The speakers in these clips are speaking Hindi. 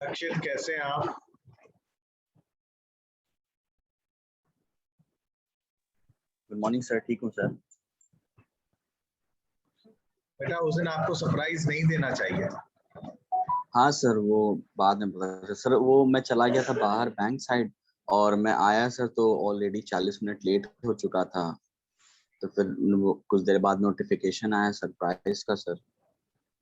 अक्षित, कैसे हैं आप? गुड मॉर्निंग सर, ठीक हूँ सर। बेटा उस दिन आपको सरप्राइज नहीं देना चाहिए। हाँ सर, वो बाद में पता चला सर, वो मैं चला गया था बाहर बैंक साइड और मैं आया सर तो ऑलरेडी 40 मिनट लेट हो चुका था। तो फिर वो कुछ देर बाद नोटिफिकेशन आया सरप्राइज का sir.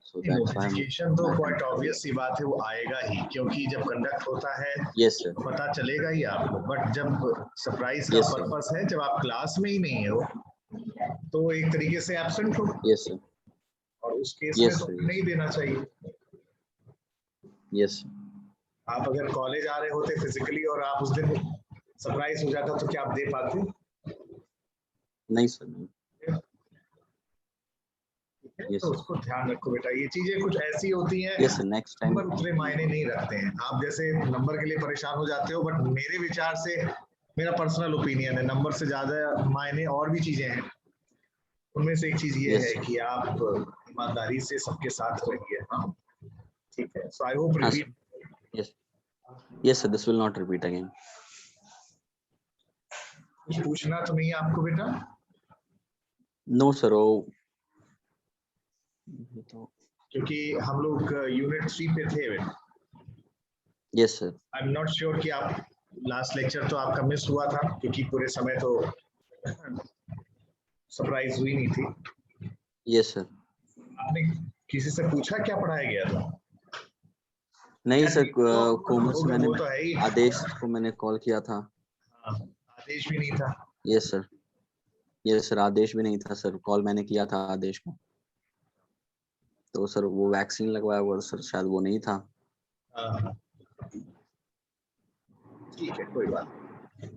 So that's why notification तो क्वाइट ऑब्वियस सी बात है, वो आएगा ही, क्योंकि जब कंडक्ट होता है यस सर, तो पता चलेगा ही आपको। बट जब सरप्राइज का यस सर, पर्पस है, जब आप क्लास में ही नहीं हो तो एक तरीके से एब्सेंट हो, यस सर, और उस केस में यस तो सर, नहीं देना चाहिए। यस। आप अगर कॉलेज आ रहे होते फिजिकली और आप उस दिन सरप्राइज हो जाता तो क्या आप दे पाते? नहीं सर, नहीं। यस तो सर, उसको ध्यान रखो बेटा, ये चीजें कुछ ऐसी होती हैं, yes sir, next time. Number उतने मायने नहीं रखते हैं। आप जैसे नंबर के लिए परेशान हो जाते हो, बट मेरे विचार से, मेरा पर्सनल ओपिनियन है, नंबर से ज्यादा मायने और भी चीजें हैं। उनमें से एक चीज ये यस है सर, कि आप ईमानदारी से सबके साथ रहिए। हाँ, ठीक है। सो आई होप हाँ repeat. Sir, yes, yes sir, this will not repeat again. कुछ पूछना तो नहीं है आपको बेटा? नो सर, वो तो क्योंकि हम लोग यूनिट 3 पे थे बेटा। Yes sir, I am not sure कि आप, लास्ट लेक्चर तो आपका मिस हुआ था क्योंकि पूरे समय तो सरप्राइज हुई नहीं थी। Yes sir. आपने किसी से पूछा क्या पढ़ाया गया था? नहीं सर, तो कोमल से मैंने, वो तो है ही। आदेश को मैंने कॉल किया था। हाँ, आदेश भी नहीं था। यस सर, यस सर, आदेश भी नहीं था सर, कॉल मैंने किया था आदेश को। तो सर वो वैक्सीन लगवाया हुआ सर, शायद वो नहीं था। हाँ, ठीक है, कोई बात नहीं।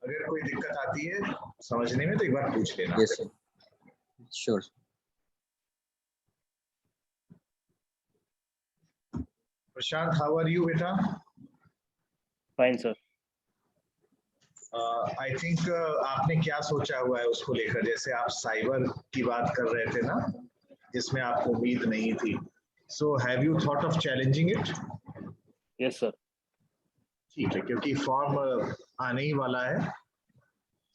अगर कोई दिक्कत आती है समझने में तो एक बार पूछ लेना। Yes sir, sure. Prashant, how are you बेटा? Fine sir. आई थिंक आपने क्या सोचा हुआ है उसको लेकर? जैसे आप साइबर की बात कर रहे थे ना, जिसमें आपको उम्मीद नहीं थी। So have you thought of challenging it? Yes sir. ठीक है, क्योंकि फॉर्म आने ही वाला है।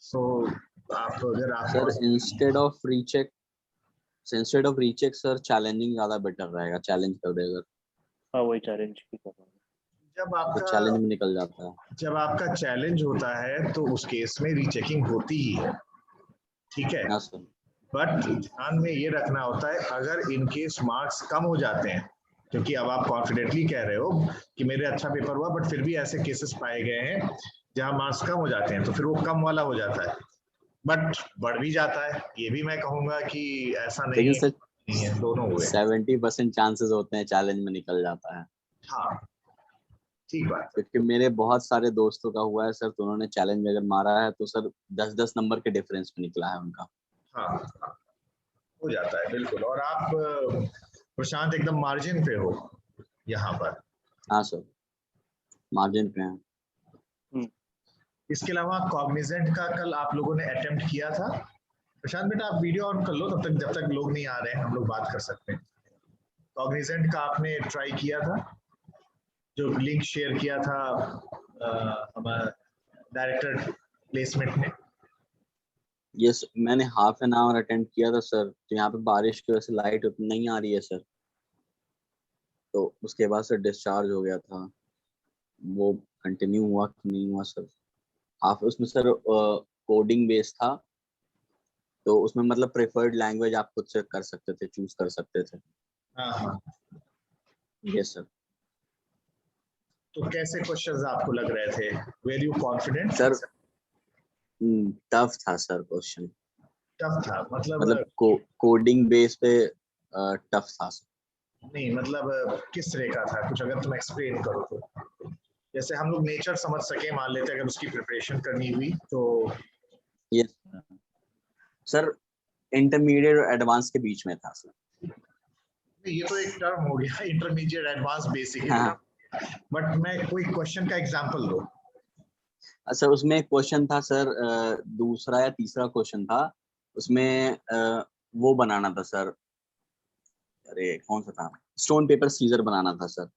सो आप अगर आप sir instead of recheck sir, challenging ज्यादा बेटर रहेगा, चैलेंज कर देगा। हाँ, वही चैलेंज की कर रहा हूँ। तो चैलेंज में निकल जाता है। जब आपका चैलेंज होता है तो उस केस में रीचेकिंग होती ही है, ठीक है। हाँ सर, बट ध्यान में ये रखना होता है, अगर इन केस मार्क्स कम हो जाते हैं, क्योंकि अब आप कॉन्फिडेंटली कह रहे हो कि मेरे अच्छा पेपर हुआ, बट फिर भी ऐसे केसेस पाए गए हैं जहां मार्क्स कम हो जाते हैं, तो फिर वो कम वाला हो जाता है, बट बढ़ भी जाता है। ये भी मैं कहूंगा कि ऐसा लेकिन नहीं सर है, दोनों हुए। 70% चांसेस होते हैं चैलेंज में निकल जाता है। हाँ, ठीक बात है। क्योंकि मेरे बहुत सारे दोस्तों का हुआ है सर, तो उन्होंने चैलेंज में अगर मारा है तो सर 10-10 नंबर के डिफरेंस में निकला है उनका। हाँ, हाँ, हो जाता है बिल्कुल। और आप प्रशांत एकदम मार्जिन पे हो यहाँ पर। हाँ सर, मार्जिन पे हैं। इसके अलावा कॉग्निजेंट का कल आप लोगों ने अटेम्प्ट किया था? प्रशांत बेटा आप वीडियो ऑन कर लो, तब तक, जब तक लोग नहीं आ रहे हैं हम लोग बात कर सकते हैं। कॉग्निजेंट का आपने ट्राई किया था? जो लिंक शेयर किया था हमारा डायरेक्टर प्लेसमेंट ने। यस, मैंने हाफ एन आवर अटेंड किया था सर, तो यहाँ पे बारिश की वजह से लाइट उतनी नहीं आ रही है सर, तो उसके बाद सर डिस्चार्ज हो गया था। वो कंटिन्यू हुआ कि नहीं हुआ सर, हाफ उसमें सर कोडिंग बेस था, तो उसमें मतलब प्रेफर्ड लैंग्वेज आप खुद से कर सकते थे, चूज कर सकते थे। हाँ, हाँ। Yes sir. तो कैसे क्वेश्चंस आपको लग रहे थे? Where you confident? Sir tough था सर क्वेश्चन, टफ था मतलब कोडिंग बेस पे टफ था सर। नहीं, मतलब किस तरह का था, कुछ अगर तुम एक्सप्लेन करो तो। जैसे हम लोग नेचर समझ सके, मान लेते अगर उसकी प्रिपरेशन करनी हुई तो। यस सर, इंटरमीडिएट और एडवांस के बीच में था सर। ये तो एक टर्म हो गया, इंटरमीडिएट एडवांस बेसिक। हाँ। बट मैं कोई क्वेश्चन का एग्जांपल दो। सर उसमें एक क्वेश्चन था सर, दूसरा या तीसरा क्वेश्चन था उसमें, वो बनाना था सर, अरे कौन सा था, स्टोन पेपर सीजर बनाना था सर।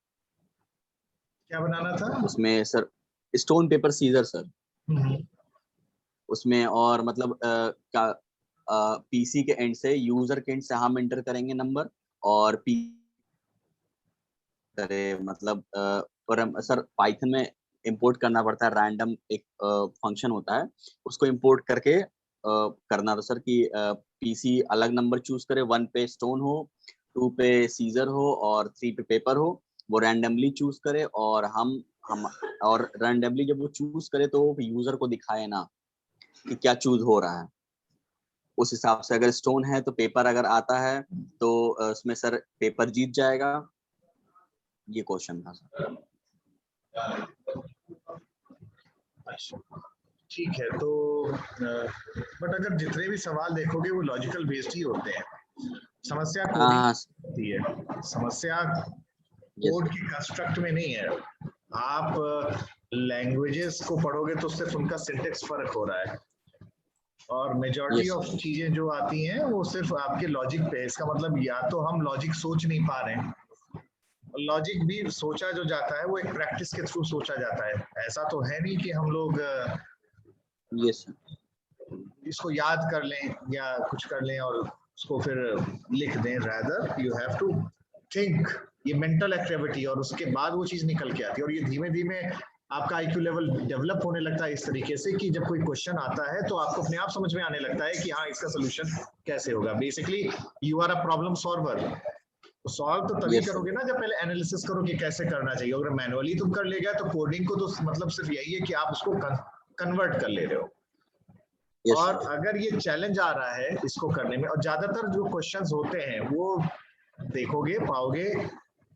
क्या बनाना था? उसमें sir stone paper scissor sir, hmm, उसमें और मतलब क्या पीसी के एंड से, यूजर के एंड से हम एंटर करेंगे नंबर, और पी करे मतलब और सर पाइथन में इंपोर्ट करना पड़ता है, रैंडम एक फंक्शन होता है, उसको इंपोर्ट करके करना था सर कि पीसी अलग नंबर चूज करे, 1 पे स्टोन हो, 2 पे सीजर हो और 3 पे पेपर हो, वो रैंडमली चूज करे, और हम और रैंडमली जब वो चूज करे तो यूजर को दिखाए ना कि क्या चूज हो रहा है। उस हिसाब से अगर स्टोन है तो पेपर अगर आता है तो उसमें सर पेपर जीत जाएगा। ये क्वेश्चन था सर। अच्छा ठीक है। तो बट अगर जितने भी सवाल देखोगे वो लॉजिकल बेस्ड ही होते हैं। समस्या कोडिंग हाँ होती है, समस्या यस कोड के कंस्ट्रक्ट में नहीं है। आप लैंग्वेजेस को पढ़ोगे तो सिर्फ उनका सिंटेक्स फर्क हो रहा है, और मेजॉरिटी यस ऑफ चीजें जो आती हैं वो सिर्फ आपके लॉजिक पे है। इसका मतलब या तो हम लॉजिक सोच नहीं पा रहे हैं, लॉजिक भी सोचा जो जाता है वो एक प्रैक्टिस के थ्रू सोचा जाता है। ऐसा तो है नहीं कि हम लोग यस इसको याद कर लें या कुछ कर लें और उसको फिर लिख दें। Rather you have to think, ये मेंटल एक्टिविटी, और उसके बाद वो चीज निकल के आती है। और ये धीमे धीमे आपका आईक्यू लेवल डेवलप होने लगता है इस तरीके से कि जब कोई क्वेश्चन आता है तो आपको अपने आप समझ में आने लगता है कि हाँ इसका सोल्यूशन कैसे होगा। Basically you are a problem solver. तो सॉल्व तो तभी यस करोगे ना जब पहले एनालिसिस करो कि कैसे करना चाहिए। अगर मैनुअली तुम कर ले गए तो कोडिंग को तो मतलब सिर्फ यही है कि आप उसको कन्वर्ट कर ले रहे हो। यस और अगर ये चैलेंज आ रहा है इसको करने में, और ज्यादातर जो क्वेश्चंस होते हैं वो देखोगे पाओगे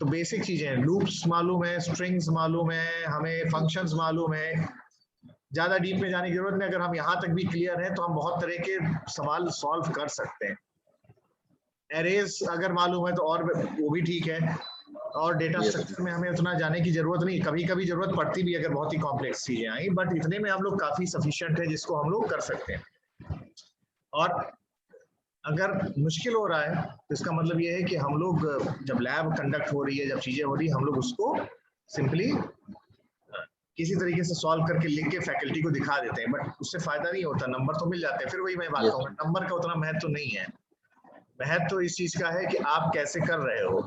तो बेसिक चीजें हैं। लूप्स मालूम है, स्ट्रिंग्स मालूम है, हमें फंक्शंस मालूम है, ज्यादा डीप में जाने की जरूरत नहीं। अगर हम यहाँ तक भी क्लियर हैं तो हम बहुत तरह के सवाल सॉल्व कर सकते हैं। एरेज अगर मालूम है तो और वो भी ठीक है। और डेटा यस स्ट्रक्चर में हमें उतना जाने की जरूरत नहीं, कभी कभी जरूरत पड़ती भी अगर बहुत ही कॉम्प्लेक्स चीजें आई, बट इतने में हम लोग काफी सफिशिएंट है जिसको हम लोग कर सकते हैं। और अगर मुश्किल हो रहा है तो इसका मतलब ये है कि हम लोग जब लैब कंडक्ट हो रही है, जब चीजें हो रही है, हम लोग उसको सिंपली किसी तरीके से सॉल्व करके लिख के फैकल्टी को दिखा देते हैं, बट उससे फायदा नहीं होता। नंबर तो मिल जाते हैं, फिर वही मैं बात यस कहूँगा, नंबर का उतना महत्व नहीं है। महत्व तो इस चीज का है कि आप कैसे कर रहे हो।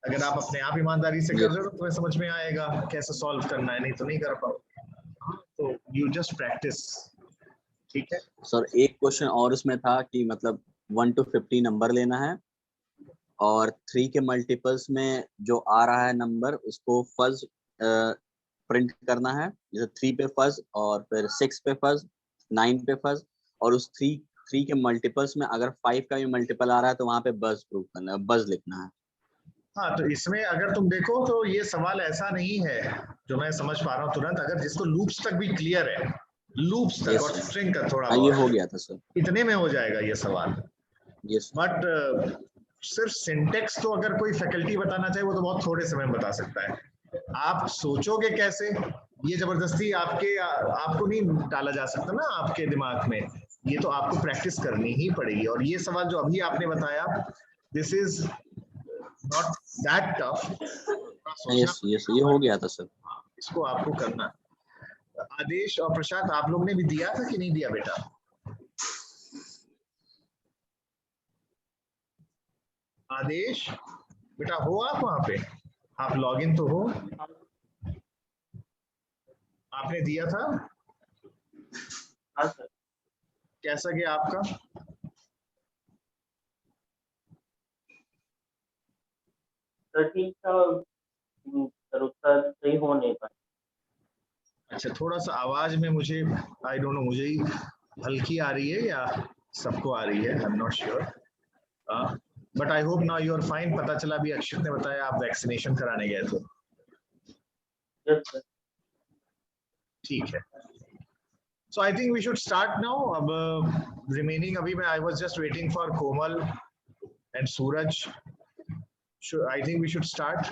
अगर आप अपने आप ईमानदारी से कर यस रहे हो तो तुम्हें समझ में आएगा कैसे सॉल्व करना है, नहीं तो नहीं कर पाओ। तो यू जस्ट प्रैक्टिस। ठीक है। सर एक क्वेश्चन और उसमें था कि मतलब 1 to 50 नंबर लेना है, और 3 के मल्टीपल्स में जो आ रहा है नंबर उसको फज प्रिंट करना है, जैसे 3 पे फज, और फिर 6 पे फज, 9 पे फज, और उस 3 के मल्टीपल्स में अगर 5 का भी मल्टीपल आ रहा है तो वहां पे बज प्रूफ करना है, बज लिखना है। हाँ, तो इसमें अगर तुम देखो तो ये सवाल ऐसा नहीं है जो मैं समझ पा रहा हूँ तुरंत। अगर जिसको लूप्स तक भी क्लियर है, लूप्स तक यस और सर, स्ट्रिंग का थोड़ा हाँ ये हो बहुत, गया था सर। इतने में हो जाएगा ये सवाल। यस बट सिर्फ सिंटेक्स तो अगर कोई फैकल्टी बताना चाहे वो तो बहुत थोड़े समय में बता सकता है। आप सोचोगे कैसे, ये जबरदस्ती आपको नहीं डाला जा सकता ना आपके दिमाग में। ये तो आपको प्रैक्टिस करनी ही पड़ेगी। और ये सवाल जो अभी आपने बताया, this is not that tough. सोचना यस यस, ये पड़ेगा, हो बट गया था सर। इसको आपको करना है। आदेश और प्रशांत, आप लोग ने भी दिया था कि नहीं दिया बेटा? आदेश बेटा, हो आप वहां पे? आप लॉगिन तो हो? आपने दिया था? हाँ सर। कैसा गया आपका? सर ठीक था, सर उत्तर सही हो नहीं पाया। अच्छा, थोड़ा सा आवाज में मुझे आई डोंट नो, मुझे ही हल्की आ रही है या सबको आ रही है, I am not sure. But I hope now you are fine. पता चला अभी अक्षित ने बताया आप वैक्सीनेशन कराने गए थे। Yes sir. ठीक है। So I think we should start now. अब remaining अभी मैं I was just waiting for Komal and Suraj. I think we should start.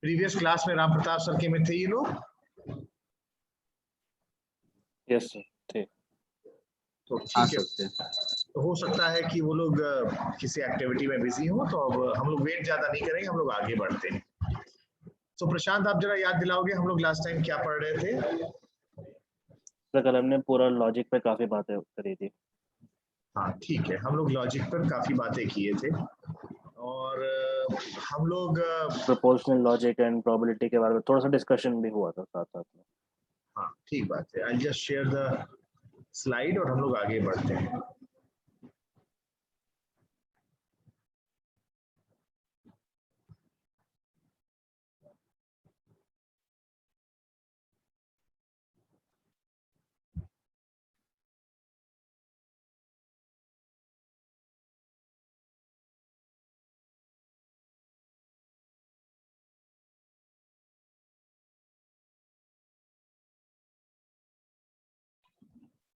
Previous class में राम प्रताप सर के में थे ये लोग? यस सर थे। तो हाँ ठीक है। सर थे। तो हो सकता है कि वो लोग किसी एक्टिविटी में बिजी हो, तो अब हम लोग वेट ज्यादा नहीं करेंगे, हम लोग आगे बढ़ते हैं। तो प्रशांत आप जरा याद दिलाओगे हम लोग लास्ट टाइम क्या पढ़ रहे थे? तो कल हमने पूरा लॉजिक पे काफी बातें करी थी। हाँ ठीक है, हम लोग लॉजिक पर काफी बातें किए थे और हम लोग प्रोपोर्शनल लॉजिक एंड प्रोबेबिलिटी के बारे में थोड़ा सा डिस्कशन भी हुआ था साथ साथ में। हाँ ठीक बात है, I just share the slide और हम लोग आगे बढ़ते हैं।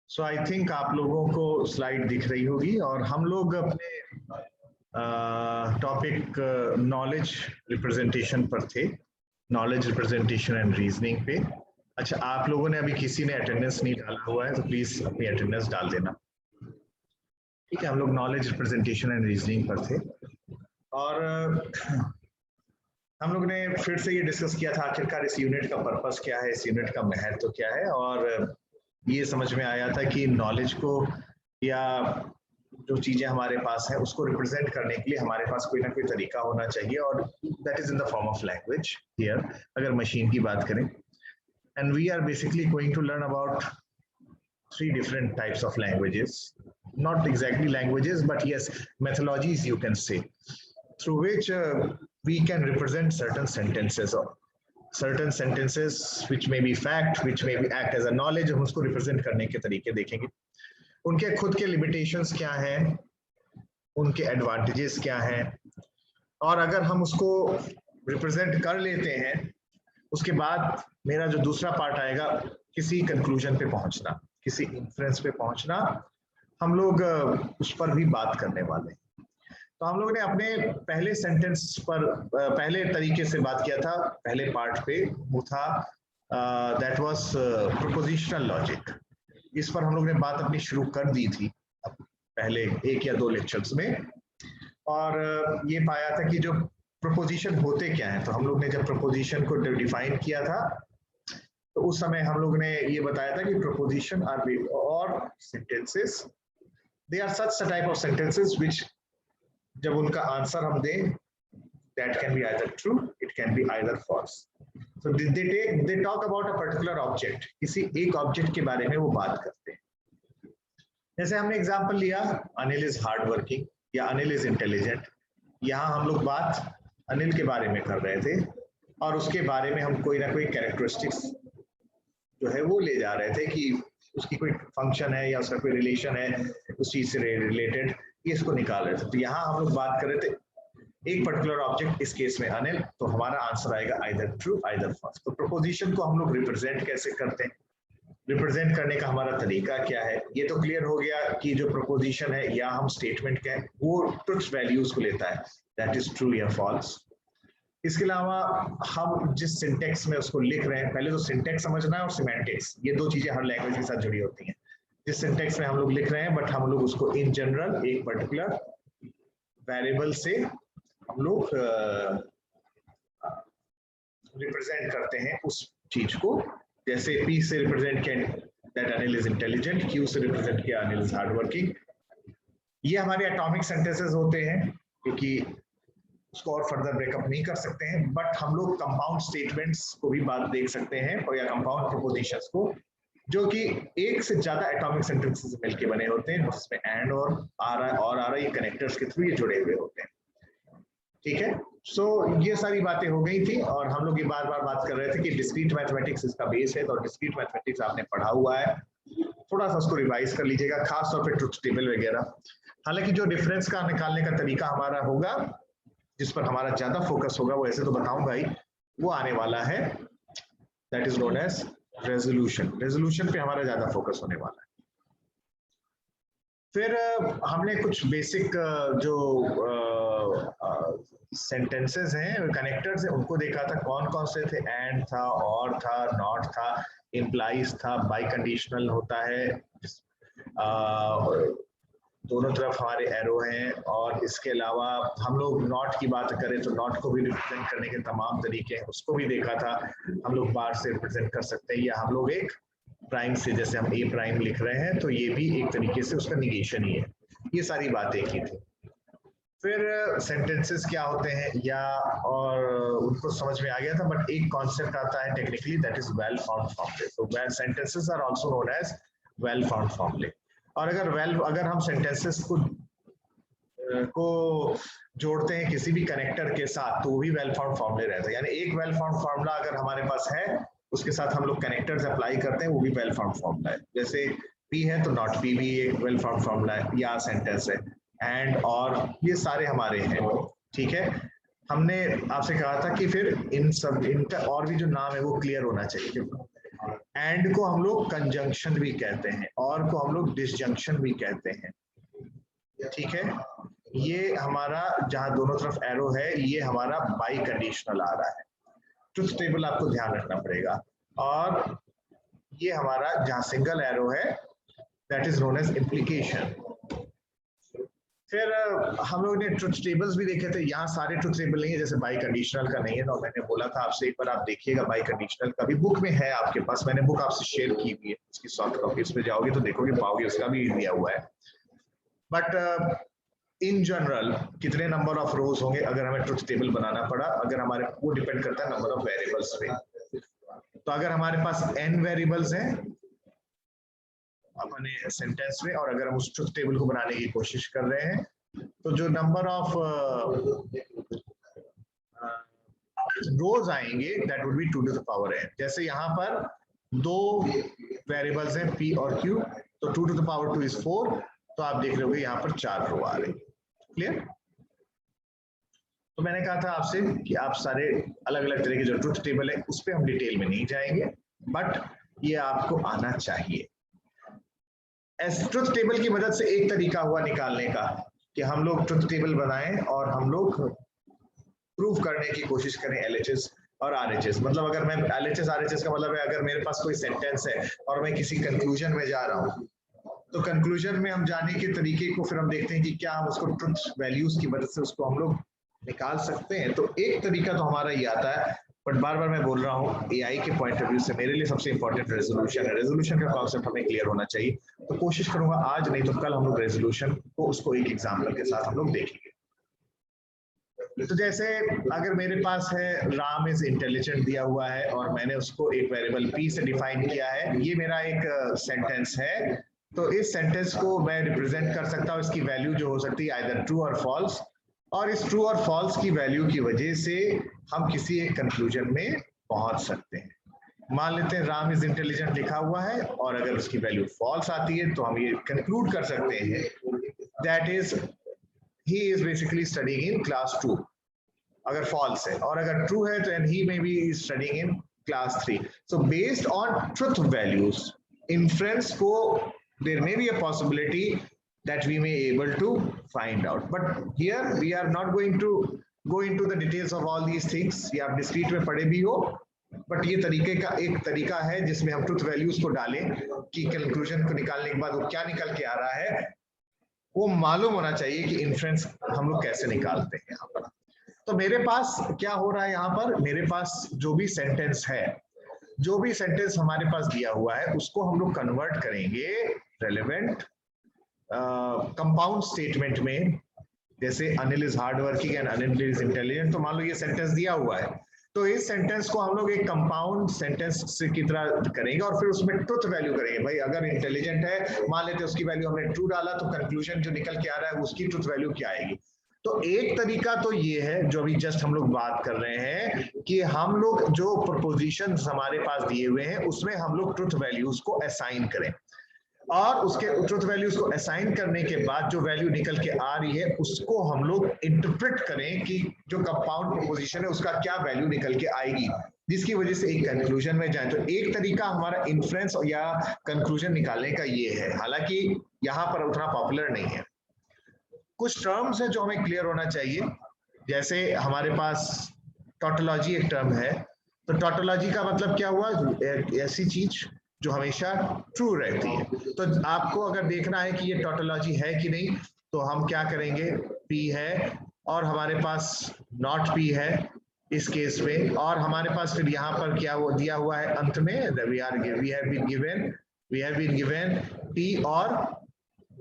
सो आई थिंक आप लोगों को स्लाइड दिख रही होगी और हम लोग अपने टॉपिक नॉलेज रिप्रेजेंटेशन पर थे, नॉलेज रिप्रेजेंटेशन एंड रीजनिंग पे। अच्छा, आप लोगों ने अभी किसी ने अटेंडेंस नहीं डाला हुआ है तो प्लीज अपनी अटेंडेंस डाल देना। ठीक है, हम लोग नॉलेज रिप्रेजेंटेशन एंड रीजनिंग पर थे और हम लोग ने फिर से ये डिस्कस किया था आखिरकार इस यूनिट का पर्पस क्या है, इस यूनिट का महत्व क्या है, और ये समझ में आया था कि नॉलेज को या जो चीजें हमारे पास है उसको रिप्रेजेंट करने के लिए हमारे पास कोई ना कोई तरीका होना चाहिए और that is in the form of language here, अगर मशीन की बात करें। And we are basically going to learn about 3 different types of languages, not exactly languages but yes, methodologies you can say, through which we can represent certain sentences or certain sentences which may be fact, which may be act as a knowledge। हम उसको represent करने के तरीके देखेंगे, उनके खुद के limitations क्या हैं, उनके advantages क्या हैं, और अगर हम उसको represent कर लेते हैं उसके बाद मेरा जो दूसरा पार्ट आएगा किसी कंक्लूजन पे पहुंचना, किसी इंफरेंस पे पहुंचना, हम लोग उस पर भी बात करने वाले हैं। तो हम लोग ने अपने पहले सेंटेंस पर पहले तरीके से बात किया था, पहले पार्ट पे वो था दैट वाज प्रोपोजिशनल लॉजिक। इस पर हम लोग ने बात अपनी शुरू कर दी थी पहले 1 या 2 लेक्चर्स में, और ये पाया था कि जो प्रोपोजिशन होते क्या हैं। तो हम लोग ने जब प्रोपोजिशन को डिफाइन किया था तो उस समय हम लोग ने ये बताया था कि प्रोपोजिशन आर और sentences, they are such type of sentences which जब उनका आंसर हम दें that can be either true, it can be either false. So they talk about a particular object, किसी एक ऑब्जेक्ट के बारे में वो बात करते हैं। जैसे हमने एग्जांपल लिया अनिल इज हार्ड वर्किंग या अनिल इज इंटेलिजेंट। यहाँ हम लोग बात अनिल के बारे में कर रहे थे और उसके बारे में हम कोई ना कोई कैरेक्टरिस्टिक्स जो है वो ले जा रहे थे कि उसकी कोई फंक्शन है या उसका कोई रिलेशन है उस चीज से रिलेटेड, ये इसको निकाल रहे थे। तो यहाँ हम लोग बात कर रहे थे एक पर्टिकुलर ऑब्जेक्ट, इस केस में अनिल, तो हमारा आंसर आएगा आइदर ट्रू आइदर फॉल्स। तो प्रोपोजिशन को हम लोग रिप्रेजेंट कैसे करते हैं, रिप्रेजेंट करने का हमारा तरीका क्या है, ये तो क्लियर हो गया कि जो प्रोपोजिशन है या हम स्टेटमेंट क्या है वो ट्रुथ वैल्यूज को लेता है, दैट इज ट्रू या फॉल्स। इसके अलावा हम जिस सिंटेक्स में उसको लिख रहे हैं, पहले तो सिंटेक्स समझना है और सिमेंटिक्स, ये 2 चीजें हर लैंग्वेज के साथ जुड़ी होती हैं। जिस सिंटेक्स में हम लोग लिख रहे हैं बट हम लोग उसको इन जनरल एक पर्टिकुलर वेरिएबल से हम लोग रिप्रेजेंट करते हैं उस चीज को। जैसे P से रिप्रेजेंट किया that Anil is intelligent, Q से रिप्रेजेंट किया अनिल इज हार्ड वर्किंग। ये हमारे एटॉमिक सेंटेंसेस होते हैं क्योंकि उसको और फर्दर ब्रेकअप नहीं कर सकते हैं, बट हम लोग कंपाउंड स्टेटमेंट्स को भी बात देख सकते हैं और या कंपाउंड प्रोपोजिशंस को, जो कि एक से ज्यादा एटॉमिक सेंटेंसेस मिलके बने होते हैं, जिसमें एंड और आ रहा ये कनेक्टर्स के थ्रू ये जुड़े हुए होते हैं। ठीक है, सो ये सारी बातें हो गई थी और हम लोग ये बार बार बात कर रहे थे कि डिस्क्रीट मैथमेटिक्स इसका बेस है। तो डिस्क्रीट मैथमेटिक्स आपने पढ़ा हुआ है, थोड़ा सा उसको रिवाइज कर लीजिएगा, खास तौर पे ट्रुथ टेबल वगैरह। हालांकि जो डिफरेंस का निकालने का तरीका हमारा होगा, जिस पर हमारा ज्यादा फोकस होगा, वो ऐसे तो बताऊंगा ही, वो आने वाला है, that is known as resolution. Resolution पे हमारा ज्यादा फोकस होने वाला है। फिर हमने कुछ बेसिक जो सेंटेंसेस हैं, कनेक्टर्स हैं, उनको देखा था, कौन कौन से थे। एंड था, और था, नॉट था, इम्प्लाइज था, बाई कंडीशनल होता है, दोनों तरफ हमारे एरो हैं, और इसके अलावा हम लोग नॉट की बात करें तो नॉट को भी रिप्रेजेंट करने के तमाम तरीके हैं, उसको भी देखा था। हम लोग बार से रिप्रेजेंट कर सकते हैं, या हम लोग एक प्राइम से, जैसे हम ए प्राइम लिख रहे हैं तो ये भी एक तरीके से उसका निगेशन ही है। ये सारी बातें की थी। फिर सेंटेंसेस क्या होते हैं या और उनको समझ में आ गया था, बट एक कॉन्सेप्ट आता है technically, that is well found formulae. तो well sentences are also known as well found formulae. और अगर हम सेंटेंसेस को जोड़ते हैं किसी भी कनेक्टर के साथ तो वो भी वेल फाउंड फॉर्मूले रहता है। यानी एक वेल फाउंड फॉर्मूला अगर हमारे पास है, उसके साथ हम लोग कनेक्टर्स अप्लाई करते हैं, वो भी वेल फाउंड फॉर्मूला है। जैसे पी है तो नॉट पी भी एक वेल फाउंड फॉर्मूला है या सेंटेंस है। एंड और ये सारे हमारे हैं, ठीक है। हमने आपसे कहा था कि फिर इनका और भी जो नाम है वो क्लियर होना चाहिए। एंड को हम लोग कंजंक्शन भी कहते हैं, और को हम लोग डिसजंक्शन भी कहते हैं, ठीक है। ये हमारा जहां दोनों तरफ एरो है, ये हमारा बाई कंडीशनल आ रहा है। ट्रुथ टेबल आपको ध्यान रखना पड़ेगा। और ये हमारा जहां सिंगल एरो है, that is known as implication. फिर हम लोग ने ट्रुथ टेबल्स भी देखे थे। यहाँ सारे ट्रुथ टेबल नहीं है, जैसे बाई कंडीशनल का नहीं है, तो मैंने बोला था आपसे एक बार आप देखिएगा बाई कंडीशनल का भी बुक में है आपके पास। मैंने बुक आपसे शेयर की हुई है, उसकी सॉफ्ट कॉपी, उसमें जाओगे तो देखोगे, पाओगे, उसका भी दिया हुआ है। बट इन जनरल कितने नंबर ऑफ रोज होंगे अगर हमें ट्रुथ टेबल बनाना पड़ा, अगर हमारे वो डिपेंड करता है नंबर ऑफ वेरिएबल्स पे। तो अगर हमारे पास n वेरिएबल्स हैं अपने सेंटेंस में, और अगर हम उस ट्रुथ टेबल को बनाने की कोशिश कर रहे हैं, तो जो नंबर ऑफ रोज आएंगे that would be 2 to the power n। जैसे यहाँ पर 2 वेरिएबल्स हैं p और q, तो 2 टू द पावर 2 इज 4, तो आप देख रहे होगे यहाँ पर 4 रो आ रही है। क्लियर? तो मैंने कहा था आपसे कि आप सारे अलग अलग तरह के जो ट्रुथ टेबल है उस पर हम डिटेल में नहीं जाएंगे, बट ये आपको आना चाहिए। ट्रुथ टेबल की मदद से एक तरीका हुआ निकालने का कि हम लोग ट्रुथ टेबल बनाएं और हम लोग प्रूव करने की कोशिश करें LHS और RHS। मतलब अगर मैं LHS RHS का मतलब है, अगर मेरे पास कोई सेंटेंस है और मैं किसी कंक्लूजन में जा रहा हूँ, तो कंक्लूजन में हम जाने के तरीके को फिर हम देखते हैं कि क्या हम उसको ट्रुथ वैल्यूज की मदद से उसको हम लोग निकाल सकते हैं। तो एक तरीका तो हमारा ये आता है, बट बार बार मैं बोल रहा हूँ AI के पॉइंट ऑफ व्यू से मेरे लिए सबसे इंपॉर्टेंट रेजोल्यूशन है। रेजोल्यूशन का कॉन्सेप्ट हमें क्लियर होना चाहिए। तो कोशिश करूंगा आज नहीं तो कल हम लोग रेजोल्यूशन को उसको एक एग्जाम्पल के साथ हम लोग देखेंगे। तो जैसे अगर मेरे पास है राम इज इंटेलिजेंट दिया हुआ है और मैंने उसको एक वेरिएबल p से डिफाइन किया है, ये मेरा एक सेंटेंस है। तो इस सेंटेंस को मैं रिप्रेजेंट कर सकता हूँ, इसकी वैल्यू जो हो सकती है आइदर ट्रू और फॉल्स, और इस ट्रू और फॉल्स की वैल्यू की वजह से हम किसी एक कंक्लूजन में पहुंच सकते हैं। मान लेते हैं राम इज इंटेलिजेंट लिखा हुआ है, और अगर उसकी वैल्यू फॉल्स आती है तो हम ये कंक्लूड कर सकते हैं that is he is basically studying in class 2 अगर फॉल्स है, और अगर ट्रू है तो he may be studying in class 3। So based on truth values inference को there may be a possibility that we may able to find out, but here we are not going to go into the details of all these things। ये आप डिस्क्रीट में पढ़े भी हो, बट ये तरीके का एक तरीका है जिसमें हम ट्रुथ वैल्यूज को डालें कि कंक्लूजन को निकालने के बाद वो क्या निकल के आ रहा है, वो मालूम होना चाहिए कि इन्फ्रेंस हम लोग कैसे निकालते हैं यहाँ पर। तो मेरे पास क्या हो रहा है यहाँ पर, मेरे पास जो भी सेंटेंस है, जो भी सेंटेंस हमारे पास दिया हुआ है, उसको हम लोग कन्वर्ट करेंगे रेलेवेंट कंपाउंड स्टेटमेंट में। जैसे Anil is hard working and Anil is intelligent, तो मान लो ये सेंटेंस दिया हुआ है, तो इस सेंटेंस को हम लोग एक कंपाउंड सेंटेंस की तरह करेंगे और फिर उसमें ट्रुथ वैल्यू करेंगे। भाई अगर इंटेलिजेंट है, मान लेते उसकी वैल्यू हमने ट्रू डाला, तो कंक्लूजन जो निकल के आ रहा है उसकी ट्रुथ वैल्यू क्या आएगी। तो एक तरीका तो ये है जो अभी जस्ट हम लोग बात कर रहे हैं कि हम लोग जो प्रपोजिशंस हमारे पास दिए हुए हैं उसमें हम लोग ट्रुथ वैल्यूज को असाइन करें, और उसके ट्रुथ वैल्यूज को असाइन करने के बाद जो वैल्यू निकल के आ रही है उसको हम लोग इंटरप्रेट करें कि जो कंपाउंड प्रपोजिशन है उसका क्या वैल्यू निकल के आएगी, जिसकी वजह से एक कंक्लूजन में जाए। तो एक तरीका हमारा इन्फ्रेंस या कंक्लूजन निकालने का ये है, हालांकि यहाँ पर उतना पॉपुलर नहीं है। कुछ टर्म्स है जो हमें क्लियर होना चाहिए, जैसे हमारे पास टॉटोलॉजी एक टर्म है। तो टॉटोलॉजी का मतलब क्या हुआ, ऐसी चीज जो हमेशा ट्रू रहती है। तो आपको अगर देखना है कि ये टोटोलॉजी है कि नहीं, तो हम क्या करेंगे, P है और हमारे पास नॉट P है इस केस में, और हमारे पास फिर यहाँ पर क्या वो दिया हुआ है अंत में, we have been given P और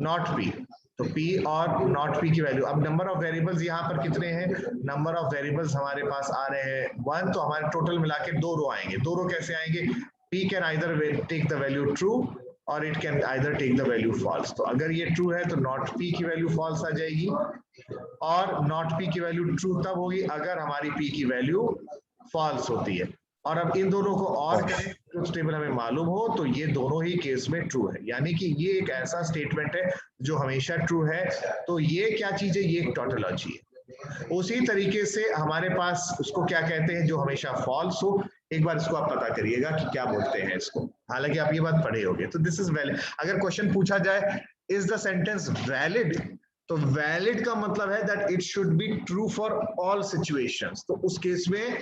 नॉट P। तो P और नॉट P की वैल्यू, अब नंबर ऑफ वेरिएबल्स यहाँ पर कितने हैं, नंबर ऑफ वेरिएबल्स हमारे पास आ रहे हैं 1, तो हमारे टोटल मिला के 2 रो आएंगे। 2 रो कैसे आएंगे, P can either take the value true और it can either take the value false. तो अगर ये ट्रू है तो नॉट P की वैल्यू फॉल्स आ जाएगी, और नॉट P की वैल्यू ट्रू तब होगी अगर हमारी P की वैल्यू फॉल्स होती है। और अब इन दोनों को और करें, ट्रुथ टेबल हमें मालूम हो तो ये दोनों ही केस में ट्रू है, यानी कि ये एक ऐसा स्टेटमेंट है जो हमेशा ट्रू है। तो ये क्या चीज है, ये एक टोटोलॉजी है। उसी तरीके से हमारे पास उसको क्या कहते हैं जो हमेशा फॉल्स हो, एक बार इसको आप पता करिएगा कि क्या बोलते हैं इसको, हालांकि आप ये बात पढ़े होंगे। तो दिस इज वैलिड। अगर क्वेश्चन पूछा जाए इज द सेंटेंस वैलिड, तो वैलिड का मतलब है that it should be true for all situations. तो उस केस में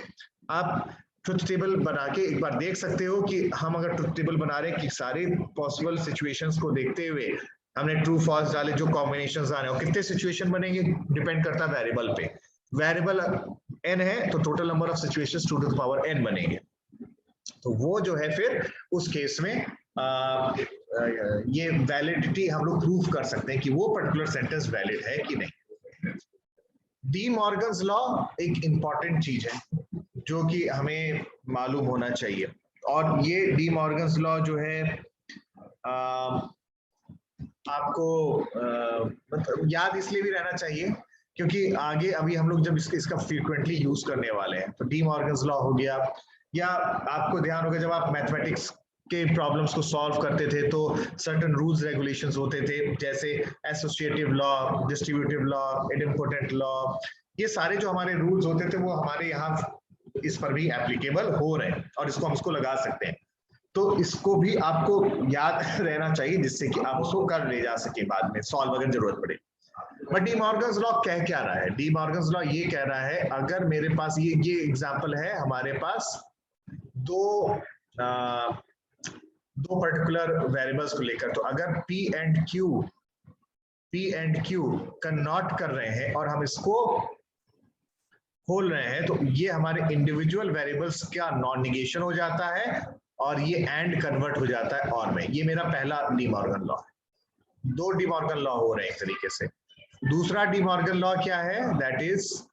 आप ट्रुथ टेबल बना के एक बार देख सकते हो कि हम अगर ट्रुथ टेबल बना रहे हैं कि सारे पॉसिबल सिचुएशंस को देखते हुए हमने ट्रू फॉल्स डाले, जो कॉम्बिनेशंस आ रहे हैं, कितने सिचुएशन बनेंगे डिपेंड करता है वेरिएबल पे। वेरिएबल n है तो total number of situations 2 to the power n बनेंगे। तो वो जो है फिर उस केस में ये वैलिडिटी हम लोग प्रूव कर सकते हैं कि वो पर्टिकुलर सेंटेंस वैलिड है कि नहीं। डी मॉर्गन्स लॉ एक इंपॉर्टेंट चीज है जो कि हमें मालूम होना चाहिए, और ये डी मॉर्गन्स लॉ जो है आपको मतलब याद इसलिए भी रहना चाहिए क्योंकि आगे अभी हम लोग जब इसका फ्रीक्वेंटली यूज करने वाले हैं। तो डी मॉर्गन्स लॉ हो गया, या आपको ध्यान होगा जब आप मैथमेटिक्स के प्रॉब्लम्स को सॉल्व करते थे तो सर्टेन रूल्स रेगुलेशंस होते थे, जैसे associative law, distributive law, idempotent law, ये सारे जो हमारे रूल्स होते थे वो हमारे यहाँ इस पर भी एप्लीकेबल हो रहे हैं और इसको हम इसको लगा सकते हैं। तो इसको भी आपको याद रहना चाहिए जिससे कि आप उसको कर ले जा सके बाद में सॉल्व अगर जरूरत पड़े। बट डी मॉर्गन्स लॉ कह क्या रहा है, डी मॉर्गन्स लॉ ये कह रहा है अगर मेरे पास ये एग्जांपल है, हमारे पास दो पर्टिकुलर वेरिएबल्स को लेकर, तो अगर P एंड Q कन्वर्ट कर रहे हैं और हम इसको खोल रहे हैं तो ये हमारे इंडिविजुअल वेरिएबल्स का नॉन निगेशन हो जाता है और ये एंड कन्वर्ट हो जाता है और में। ये मेरा पहला डी मॉर्गन लॉ है। 2 डी मॉर्गन लॉ हो रहे हैं एक तरीके से। दूसरा डी मॉर्गन लॉ क्या है, दैट इज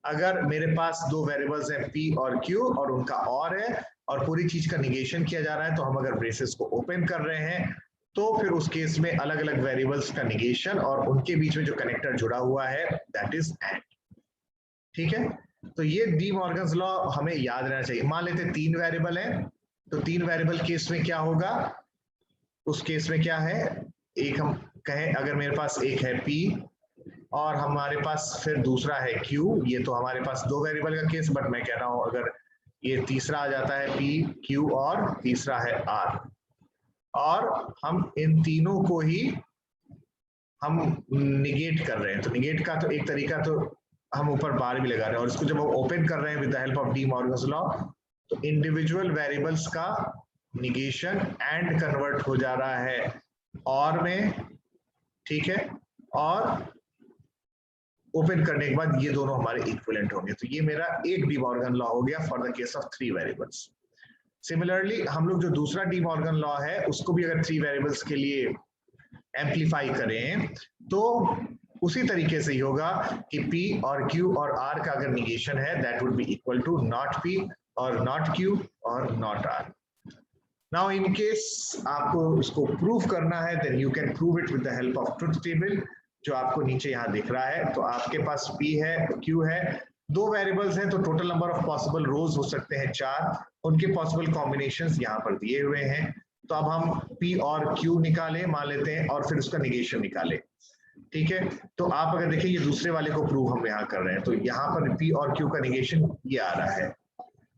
अगर मेरे पास 2 वेरिएबल्स हैं P और Q और उनका और है और पूरी चीज का निगेशन किया जा रहा है, तो हम अगर ब्रेसेस को ओपन कर रहे हैं तो फिर उस केस में अलग अलग वेरिएबल्स का निगेशन और उनके बीच में जो कनेक्टर जुड़ा हुआ है दैट इज एंड। ठीक है, तो ये डी मॉर्गन्स लॉ हमें याद रहना चाहिए। मान लेते 3 वेरिएबल है, तो 3 वेरिएबल केस में क्या होगा, उस केस में क्या है, एक हम कहें अगर मेरे पास एक है P और हमारे पास फिर दूसरा है Q, ये तो हमारे पास 2 वेरिएबल का केस, बट मैं कह रहा हूं अगर ये तीसरा आ जाता है P, Q और तीसरा है R, और हम इन तीनों को ही हम निगेट कर रहे हैं। तो निगेट का तो एक तरीका तो हम ऊपर बार भी लगा रहे हैं, और इसको जब हम ओपन कर रहे हैं with the help of D Morgan's law, तो इंडिविजुअल वेरिएबल्स का निगेशन एंड कन्वर्ट हो जा रहा है और में, ठीक है, और ओपन करने के बाद ये दोनों हमारे इक्विवेलेंट होंगे। तो ये मेरा एक डी मॉर्गन लॉ हो गया for the case of 3 variables. Similarly हम लोग जो दूसरा डी मॉर्गन लॉ है उसको भी अगर 3 वेरिएबल्स के लिए एम्पलीफाई करें तो उसी तरीके से ही होगा कि P और Q और R का अगर निगेशन है that would be equal to not P और नॉट Q और not R। Now in case आपको इसको प्रूव करना है then you can prove it with the help of truth table जो आपको नीचे यहाँ दिख रहा है। तो आपके पास P है, Q है, 2 वेरिएबल्स हैं, तो टोटल नंबर ऑफ पॉसिबल रोज हो सकते हैं 4, उनके पॉसिबल कॉम्बिनेशंस यहाँ पर दिए हुए हैं। तो अब हम P और Q निकाले मान लेते हैं और फिर उसका निगेशन निकाले, ठीक है। तो आप अगर देखिए ये दूसरे वाले को प्रूव हम यहाँ कर रहे हैं, तो यहाँ पर P और Q का निगेशन ये आ रहा है।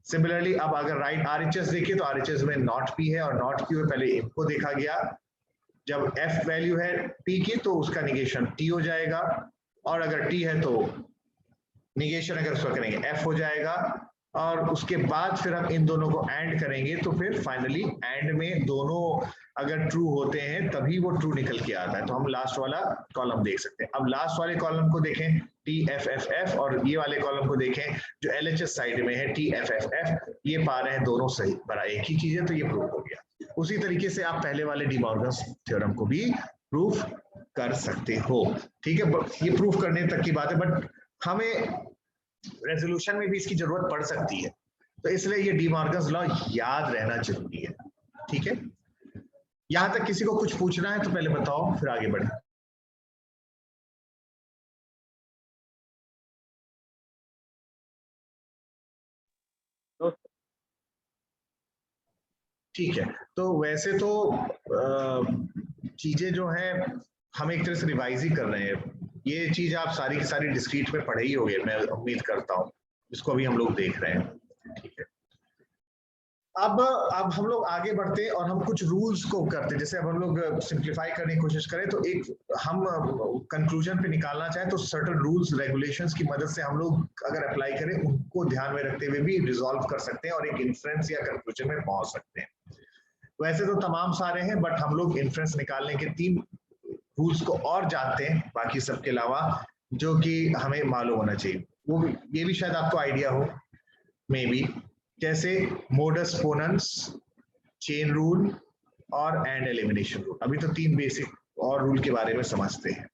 सिमिलरली अब अगर राइट RHS देखिए तो RHS में नॉट P है और नॉट Q है, पहले इनको देखा गया, जब F वैल्यू है P की तो उसका निगेशन T हो जाएगा, और अगर T है तो निगेशन अगर उसका करेंगे F हो जाएगा, और उसके बाद फिर हम इन दोनों को एंड करेंगे तो फिर फाइनली एंड में दोनों अगर ट्रू होते हैं तभी वो ट्रू निकल के आता है। तो हम लास्ट वाला कॉलम देख सकते हैं। अब लास्ट वाले कॉलम को देखें TFFF और ये वाले कॉलम को देखें जो LHS साइड में है TFFF, ये पा रहे हैं दोनों सही बड़ा एक ही चीज है, तो ये प्रूव हो गया। उसी तरीके से आप पहले वाले डी मॉर्गन्स थ्योरम को भी प्रूफ कर सकते हो। ठीक है, ये प्रूफ करने तक की बात है, बट हमें रेजोल्यूशन में भी इसकी जरूरत पड़ सकती है, तो इसलिए ये डी मॉर्गन्स लॉ याद रहना जरूरी है। ठीक है, यहां तक किसी को कुछ पूछना है तो पहले बताओ, फिर आगे बढ़े। ठीक है, तो वैसे तो चीजें जो हैं हम एक तरह से रिवाइज ही कर रहे हैं। ये चीज आप सारी की सारी डिस्क्रीट में पढ़े ही होंगे, मैं उम्मीद करता हूँ, जिसको अभी हम लोग देख रहे हैं। ठीक है, अब हम लोग आगे बढ़ते हैं और हम कुछ रूल्स को करते हैं। जैसे अब हम लोग सिंप्लीफाई करने की कोशिश करें तो एक हम कंक्लूजन पे निकालना चाहें तो सर्टेन रूल्स रेगुलेशंस की मदद से हम लोग अगर अप्लाई करें उनको ध्यान में रखते हुए भी रिजॉल्व कर सकते हैं और एक इन्फ्रेंस या कंक्लूजन में पहुंच सकते हैं। वैसे तो तमाम सारे हैं, बट हम लोग इन्फ्रेंस निकालने के 3 रूल्स को और जानते हैं बाकी सबके अलावा, जो कि हमें मालूम होना चाहिए। वो ये भी शायद आपको आइडिया हो मे बी, जैसे मोडस पोनेंस, चेन रूल और एंड एलिमिनेशन रूल। अभी तो 3 बेसिक और रूल के बारे में समझते हैं।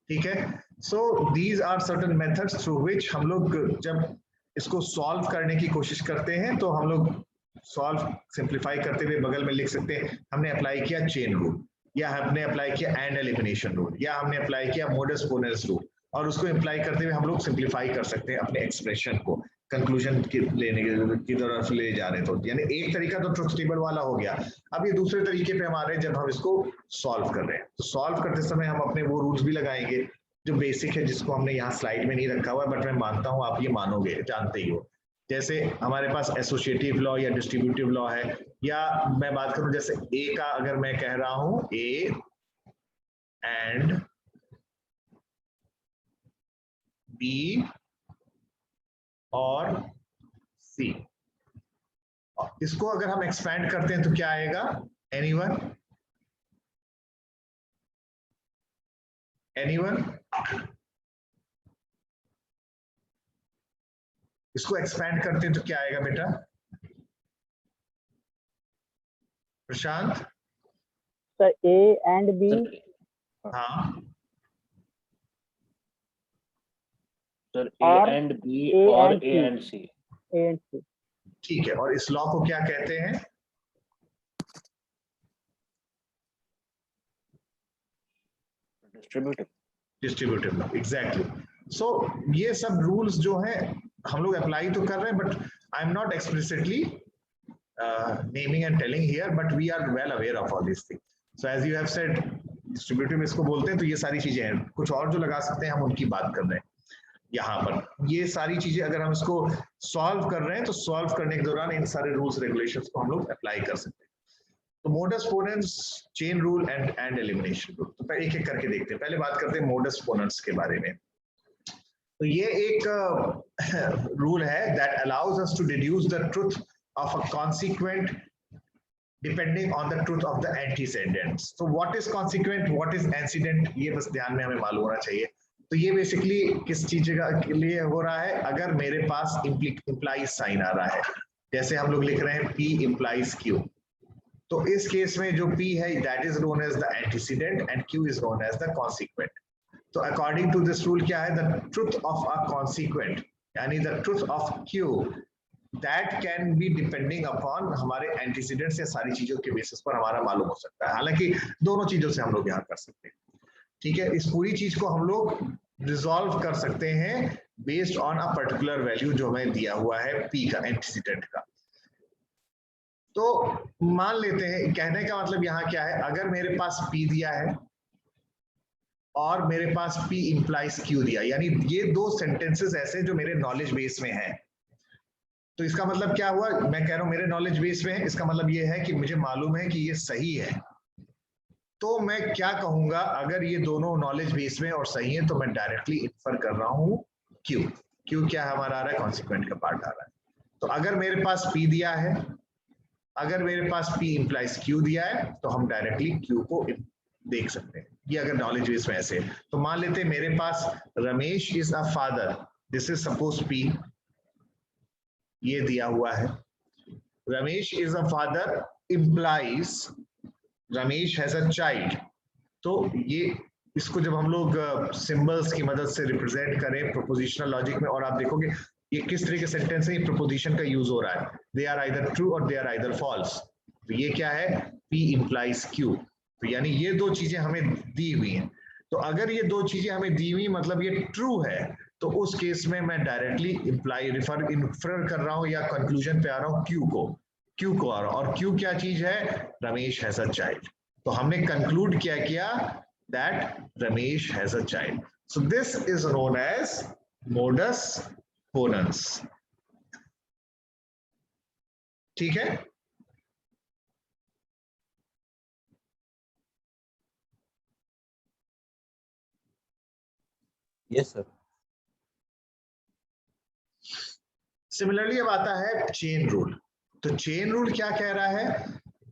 ठीक है, so these are certain methods through which हम लोग जब इसको सॉल्व करने की कोशिश करते हैं तो हम लोग सॉल्व सिंप्लीफाई करते हुए बगल में लिख सकते हैं हमने अप्लाई किया चेन रूल, या हमने अप्लाई किया एंड एलिमिनेशन रूल, या हमने अप्लाई किया मोडस पोनेंस रूल, और उसको अप्लाई करते हुए हम लोग सिंप्लीफाई कर सकते हैं अपने एक्सप्रेशन को कंक्लूजन की लेने की तरफ ले जा रहे हैं। तो यानी एक तरीका तो ट्रुथ टेबल वाला हो गया। अब ये दूसरे तरीके पे हमारे जब हम इसको सॉल्व कर रहे हैं तो सॉल्व करते समय हम अपने वो रूल्स भी लगाएंगे जो बेसिक है, जिसको हमने यहाँ स्लाइड में नहीं रखा हुआ है, बट मैं मानता हूँ आप ये मानोगे, जानते ही हो। जैसे हमारे पास एसोसिएटिव लॉ या डिस्ट्रीब्यूटिव लॉ है, या मैं बात करूं जैसे ए का, अगर मैं कह रहा हूं ए एंड बी और सी, इसको अगर हम एक्सपैंड करते हैं तो क्या आएगा? एनीवन? एनीवन? इसको एक्सपैंड करते हैं तो क्या आएगा बेटा? प्रशांत? Sir A and B. हाँ सर ए एंड बी और ए एंड सी। ठीक है, और इस लॉ को क्या कहते हैं? Distributive law, exactly. सो ये सब रूल्स जो है हम लोग अप्लाई तो कर रहे हैं, but I am not explicitly naming and telling here, but we are well aware of all this thing. So as you have said distributive इसको बोलते हैं, तो ये सारी चीजें हैं। कुछ और जो लगा सकते हैं हम उनकी बात कर रहे हैं यहाँ पर। ये सारी चीजें अगर हम इसको सॉल्व कर रहे हैं तो सॉल्व करने के दौरान इन सारे रूल्स रेगुलेशंस को हम लोग अप्लाई कर सकते हैं। तो modus ponens, chain rule and elimination rule, तो एक एक करके देखते हैं। पहले बात करते हैं मोडस पोनेंस के बारे में। तो ये एक रूल है that allows us to deduce the truth of a consequent depending on the truth ऑफ द एंटीसेडेंट्स। तो what is consequent, what is antecedent, ये बस ध्यान में हमें मालूम होना चाहिए। तो ये बेसिकली किस चीज के लिए हो रहा है? अगर मेरे पास इंप्लाइज साइन आ रहा है, जैसे हम लोग लिख रहे हैं P implies Q, तो इस केस में जो P है that is known as the antecedent and Q is known as the consequent. तो अकॉर्डिंग टू दिस रूल क्या है? The truth of a consequent यानी the truth of Q that can be depending upon हमारे एंटीसीडेंट्स या सारी चीजों के बेसिस पर हमारा मालूम हो सकता है। हालांकि दोनों चीजों से हम लोग यहाँ कर सकते हैं। ठीक है, इस पूरी चीज को हम लोग रिजॉल्व कर सकते हैं based on a particular value जो हमें दिया हुआ है P का, एंटीसीडेंट का। तो मान लेते हैं, कहने का मतलब यहाँ क्या है, अगर मेरे पास P दिया है और मेरे पास P implies Q दिया, यानी ये 2 सेंटेंसेस ऐसे जो मेरे नॉलेज बेस में है, तो इसका मतलब क्या हुआ? मैं कह रहा हूं मेरे नॉलेज बेस में है, इसका मतलब ये है कि मुझे मालूम है कि ये सही है। तो मैं क्या कहूंगा, अगर ये दोनों नॉलेज बेस में और सही है तो मैं डायरेक्टली इन्फर कर रहा हूं Q। Q क्या हमारा आ रहा है? कॉन्सिक्वेंट का पार्ट आ रहा है। तो अगर मेरे पास P दिया है, अगर मेरे पास P इंप्लाइज Q दिया है, तो हम डायरेक्टली Q को देख सकते हैं। ये अगर नॉलेज बेस में ऐसे, तो मान लेते हैं मेरे पास Ramesh is a father, this is suppose P, ये दिया हुआ है। Ramesh is a father implies Ramesh has a child. तो ये इसको जब हम लोग सिंबल्स की मदद से रिप्रेजेंट करें प्रोपोजिशनल लॉजिक में, और आप देखोगे ये किस तरह के सेंटेंस है, ये प्रोपोजिशन का यूज हो रहा है, दे आर आइदर ट्रू और दे आर आइदर फॉल्स। तो ये क्या है, P इंप्लाइज Q। तो यानी ये दो चीजें हमें दी हुई हैं। तो अगर ये दो चीजें हमें दी हुई मतलब ये ट्रू है, तो उस केस में मैं डायरेक्टली इन्फर कर रहा हूं या कंक्लूजन पे आ रहा हूं Q को आ रहा हूं। और Q क्या चीज है, रमेश हैज अ चाइल्ड। तो हमने कंक्लूड क्या किया, that Ramesh has a child. So this is known as modus ponens. ठीक है, यस सर। सिमिलरली अब आता है चेन रूल। तो चेन रूल क्या कह रहा है,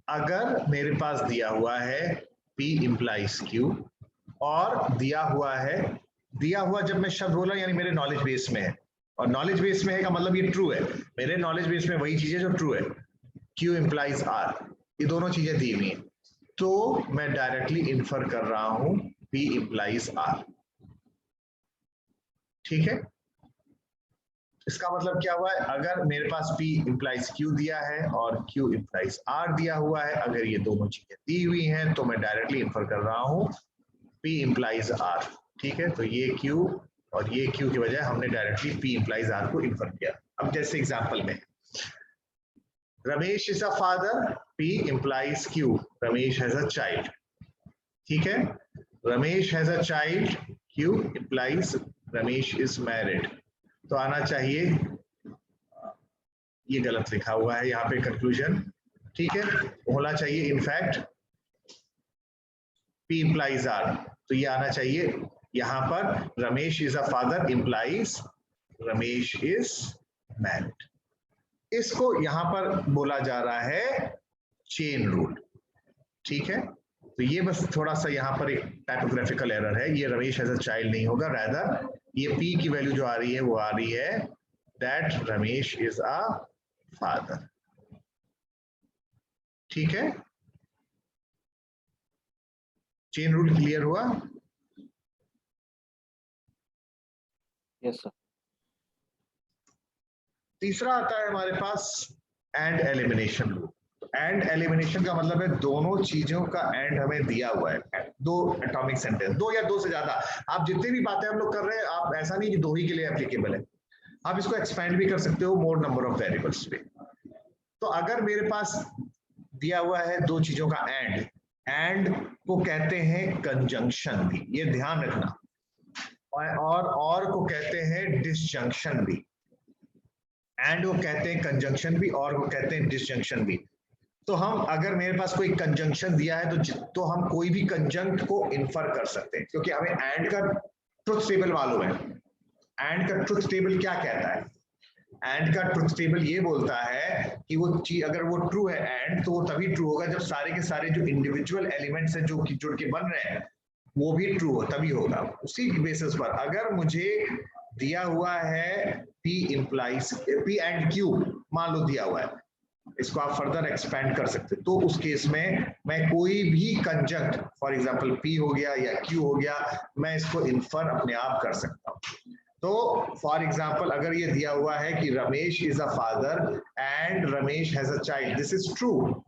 अगर मेरे पास दिया हुआ है P इंप्लाइज Q और दिया हुआ जब मैं शब्द बोला यानी मेरे नॉलेज बेस में है, और नॉलेज बेस में है का मतलब ये ट्रू है, मेरे नॉलेज बेस में वही चीजें जो ट्रू है, Q इंप्लाइज R, ये दोनों चीजें दी हुई हैं, तो मैं डायरेक्टली इन्फर कर रहा हूं P इंप्लाइज R। ठीक है, इसका मतलब क्या हुआ है, अगर मेरे पास P इंप्लाइज Q दिया है और Q इंप्लाइज R दिया हुआ है, अगर ये दोनों चीजें दी हुई हैं तो मैं डायरेक्टली इन्फर कर रहा हूं P इंप्लाइज R। ठीक है, तो ये Q और ये Q की बजाय हमने डायरेक्टली P इंप्लाइज R को इन्फर किया। अब जैसे एग्जांपल में Ramesh is a father, P implies Q, Ramesh has a child. ठीक है, Ramesh has a child, Q implies Ramesh is married. तो आना चाहिए, ये गलत लिखा हुआ है यहाँ पे कंक्लूजन। ठीक है, होना चाहिए इनफैक्ट P इंप्लाइज R। तो ये आना चाहिए यहाँ पर Ramesh is a father implies Ramesh is married. इसको यहाँ पर बोला जा रहा है चेन रूल। ठीक है, तो ये बस थोड़ा सा यहाँ पर एक टाइपोग्राफिकल एरर है, ये रमेश एज अ चाइल्ड नहीं होगा, रादर ये P की वैल्यू जो आ रही है वो आ रही है that Ramesh is a father. ठीक है, चेन रूल क्लियर हुआ? Yes sir. तीसरा आता है हमारे पास and elimination rule. And elimination का मतलब है दोनों चीजों का एंड हमें दिया हुआ है, दो एटॉमिक सेंटेंस, दो या दो से ज्यादा, आप जितनी भी बातें हम लोग कर रहे हैं, आप ऐसा नहीं कि दो ही के लिए एप्लीकेबल है, आप इसको एक्सपेंड भी कर सकते हो मोर नंबर ऑफ वेरिएबल्स पे। तो अगर मेरे पास दिया हुआ है दो चीजों का एंड को कहते हैं कंजंक्शन भी, ये ध्यान रखना, और को कहते हैं डिसजंक्शन भी। एंड को कहते हैं कंजंक्शन भी और को कहते हैं डिसजंक्शन भी। तो हम अगर मेरे पास कोई कंजंक्शन दिया है तो हम कोई भी कंजंक्ट को इन्फर कर सकते हैं, क्योंकि हमें एंड का ट्रुथ टेबल मालूम है। एंड का ट्रुथ टेबल क्या कहता है, एंड का ट्रुथ टेबल ये बोलता है कि वो चीज अगर वो ट्रू है एंड, तो वो तभी ट्रू होगा जब सारे के सारे जो इंडिविजुअल एलिमेंट्स हैं जो कि जुड़ के बन रहे हैं वो भी ट्रू हो, तभी होगा। उसी बेसिस पर अगर मुझे दिया हुआ है P implies P and Q मान लो दिया हुआ है, इसको आप फर्दर एक्सपेंड कर सकते हैं, तो उस केस में मैं कोई भी कंजंक्ट, फॉर एग्जांपल P हो गया या Q हो गया, मैं इसको इन्फर अपने आप कर सकता हूं। तो फॉर एग्जाम्पल अगर ये दिया हुआ है कि Ramesh is a father and Ramesh has a child, this is true,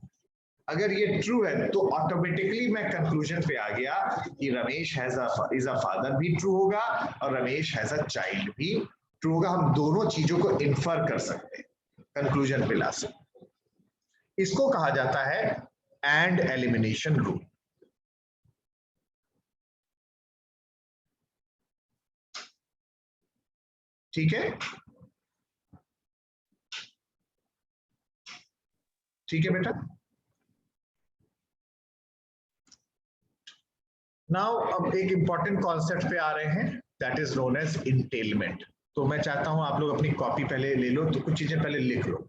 अगर ये ट्रू है तो ऑटोमेटिकली मैं कंक्लूजन पे आ गया कि रमेश इज अ फादर भी ट्रू होगा और रमेश हैज अ चाइल्ड भी ट्रू होगा। हम दोनों चीजों को इन्फर कर सकते हैं, कंक्लूजन पे ला सकते हैं। इसको कहा जाता है एंड एलिमिनेशन रूल। ठीक है, ठीक है बेटा। नाउ अब एक इंपॉर्टेंट कॉन्सेप्ट पे आ रहे हैं, दैट इज नोन एज इंटेलमेंट। तो मैं चाहता हूं आप लोग अपनी कॉपी पहले ले लो, तो कुछ चीजें पहले लिख लो।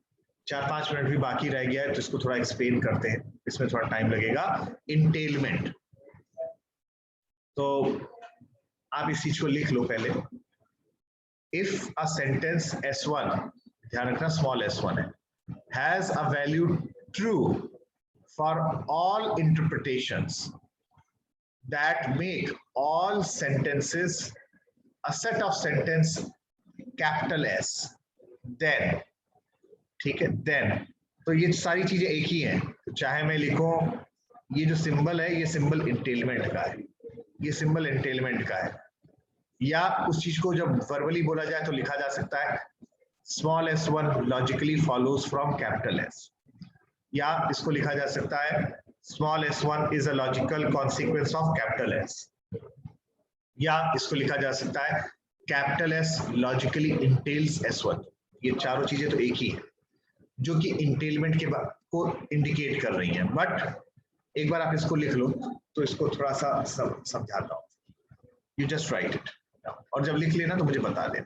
4-5 मिनट भी बाकी रह गया है तो इसको थोड़ा एक्सप्लेन करते हैं, इसमें थोड़ा टाइम लगेगा। इंटेलमेंट, तो आप इस चीज को लिख लो पहले। इफ अ सेंटेंस S1, ध्यान रखना स्मॉल s1 है, has a value true for all interpretations that make all sentences a set of sentence capital S, then, ठीक है, then, तो ये सारी चीजें एक ही हैं, तो चाहे मैं लिखूं ये जो सिंबल है ये सिंबल इंटेलमेंट का है, ये सिंबल इंटेलमेंट का है, या उस चीज को जब वर्बली बोला जाए तो लिखा जा सकता है small s1 logically follows from capital S, या इसको लिखा जा सकता है small s1 is a logical consequence of capital S, या इसको लिखा जा सकता है capital S logically entails S1। ये चारों चीजें तो एक ही है जो कि इंटेलमेंट के बाद को इंडिकेट कर रही हैं, बट एक बार आप इसको लिख लो तो इसको थोड़ा सा समझाता हूँ। यू जस्ट राइट इट, और जब लिख लेना तो मुझे बता देना।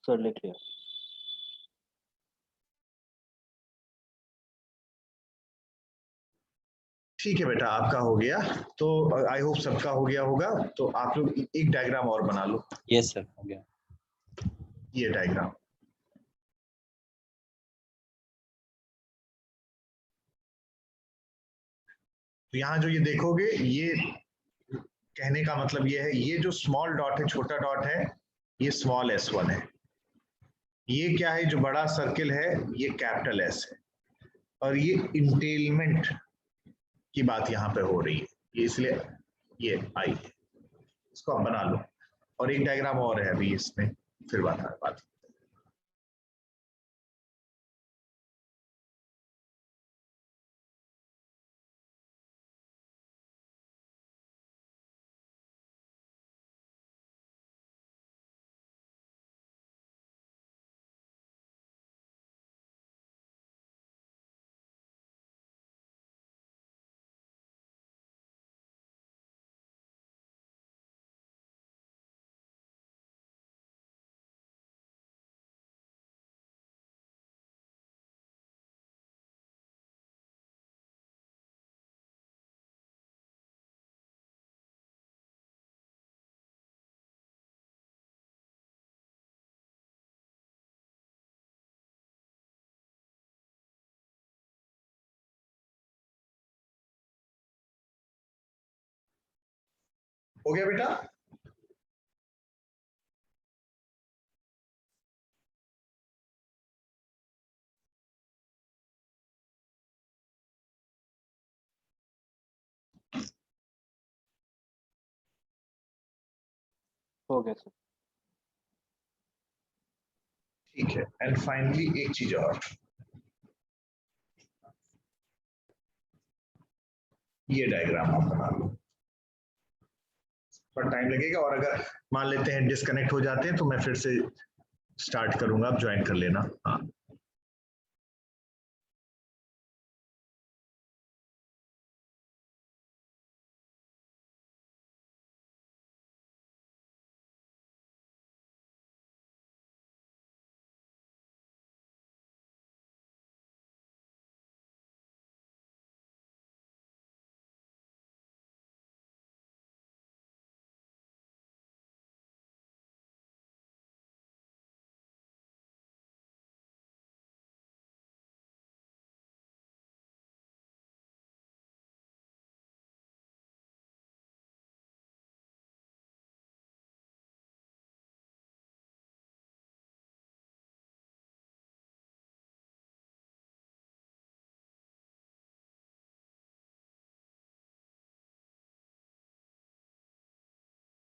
सर लिख लिया। ठीक है बेटा, आपका हो गया, तो आई होप सबका हो गया होगा। तो आप लोग एक डायग्राम और बना लो। यस सर, हो गया। ये डायग्राम, तो यहाँ जो ये देखोगे, ये कहने का मतलब ये है, ये जो स्मॉल डॉट है, छोटा डॉट है, ये स्मॉल s1 है। ये क्या है, जो बड़ा सर्किल है, ये कैपिटल S है। और ये इंटेलमेंट की बात यहाँ पे हो रही है, ये इसलिए ये आई है। इसको आप बना लो। और एक डायग्राम और है अभी इसमें, फिर बात हो गया बेटा? हो गया सर। ठीक है। एंड फाइनली एक चीज और, ये डायग्राम आप बना लो। पर टाइम लगेगा, और अगर मान लेते हैं डिस्कनेक्ट हो जाते हैं तो मैं फिर से स्टार्ट करूंगा, आप ज्वाइन कर लेना। हाँ